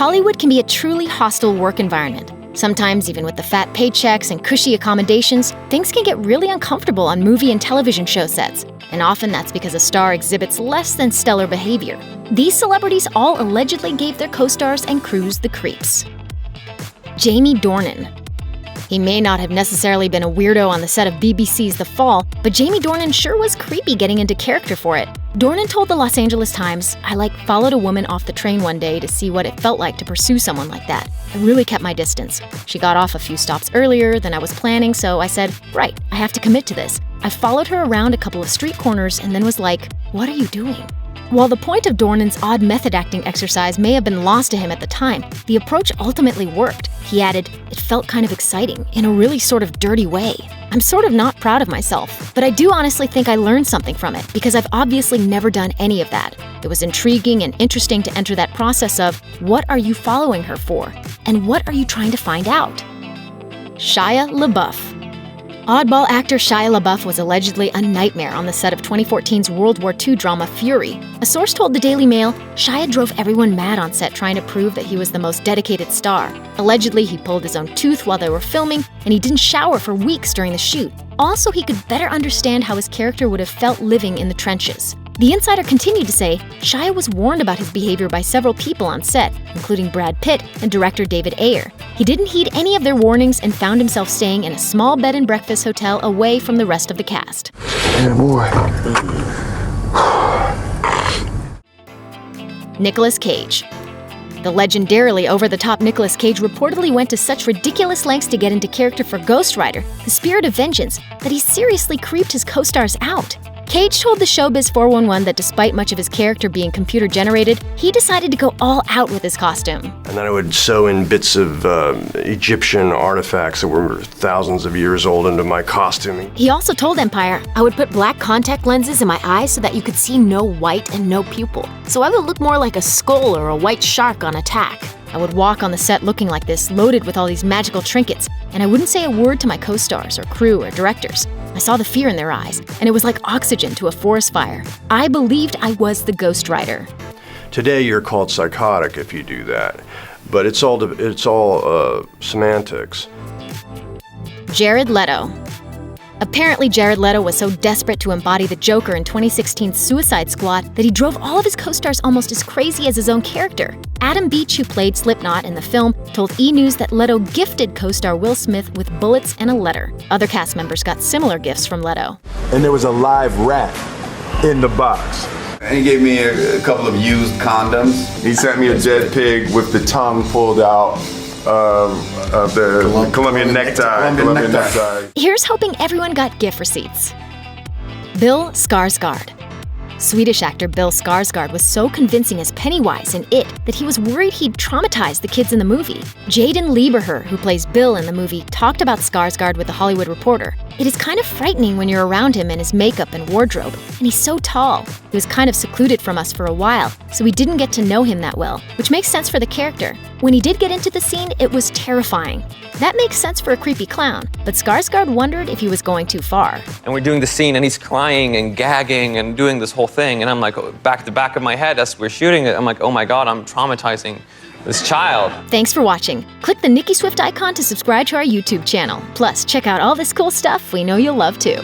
Hollywood can be a truly hostile work environment. Sometimes, even with the fat paychecks and cushy accommodations, things can get really uncomfortable on movie and television show sets, and often that's because a star exhibits less than stellar behavior. These celebrities all allegedly gave their co-stars and crews the creeps. Jamie Dornan. He may not have necessarily been a weirdo on the set of BBC's The Fall, but Jamie Dornan sure was creepy getting into character for it. Dornan told the Los Angeles Times, "I followed a woman off the train one day to see what it felt like to pursue someone like that. I really kept my distance. She got off a few stops earlier than I was planning, so I said, right, I have to commit to this. I followed her around a couple of street corners and then was like, what are you doing?" While the point of Dornan's odd method acting exercise may have been lost to him at the time, the approach ultimately worked. He added, "It felt kind of exciting, in a really sort of dirty way. I'm sort of not proud of myself, but I do honestly think I learned something from it, because I've obviously never done any of that. It was intriguing and interesting to enter that process of, what are you following her for? And what are you trying to find out?" Shia LaBeouf. Oddball actor Shia LaBeouf was allegedly a nightmare on the set of 2014's World War II drama Fury. A source told the Daily Mail, Shia drove everyone mad on set trying to prove that he was the most dedicated star. Allegedly, he pulled his own tooth while they were filming, and he didn't shower for weeks during the shoot. Also, he could better understand how his character would have felt living in the trenches. The insider continued to say, Shia was warned about his behavior by several people on set, including Brad Pitt and director David Ayer. He didn't heed any of their warnings and found himself staying in a small bed and breakfast hotel away from the rest of the cast. Yeah, boy. Nicolas Cage. The legendarily over-the-top Nicolas Cage reportedly went to such ridiculous lengths to get into character for Ghost Rider, the Spirit of Vengeance, that he seriously creeped his co-stars out. Cage told the Showbiz 411 that despite much of his character being computer-generated, he decided to go all out with his costume. And then I would sew in bits of Egyptian artifacts that were thousands of years old into my costuming. He also told Empire, "I would put black contact lenses in my eyes so that you could see no white and no pupil. So I would look more like a skull or a white shark on attack. I would walk on the set looking like this, loaded with all these magical trinkets, and I wouldn't say a word to my co-stars or crew or directors. I saw the fear in their eyes, and it was like oxygen to a forest fire. I believed I was the Ghost Rider." Today you're called psychotic if you do that, but it's all semantics. Jared Leto. Apparently, Jared Leto was so desperate to embody the Joker in 2016's Suicide Squad that he drove all of his co-stars almost as crazy as his own character. Adam Beach, who played Slipknot in the film, told E! News that Leto gifted co-star Will Smith with bullets and a letter. Other cast members got similar gifts from Leto. And there was a live rat in the box. And he gave me a couple of used condoms. He sent me a dead pig with the tongue pulled out of the Colombian necktie. Here's hoping everyone got gift receipts. Bill Skarsgard. Swedish actor Bill Skarsgard was so convincing as Pennywise in It that he was worried he'd traumatize the kids in the movie. Jaden Lieberher, who plays Bill in the movie, talked about Skarsgard with The Hollywood Reporter. "It is kind of frightening when you're around him and his makeup and wardrobe, and he's so tall. He was kind of secluded from us for a while, so we didn't get to know him that well, which makes sense for the character. When he did get into the scene, it was terrifying. That makes sense for a creepy clown, but Skarsgard wondered if he was going too far." And we're doing the scene, and he's crying and gagging and doing this whole thing, and I'm like, back the back of my head as we're shooting it, I'm like, oh my God, I'm traumatizing this child. Thanks for watching. Click the Nikki Swift icon to subscribe to our YouTube channel. Plus, check out all this cool stuff we know you'll love too.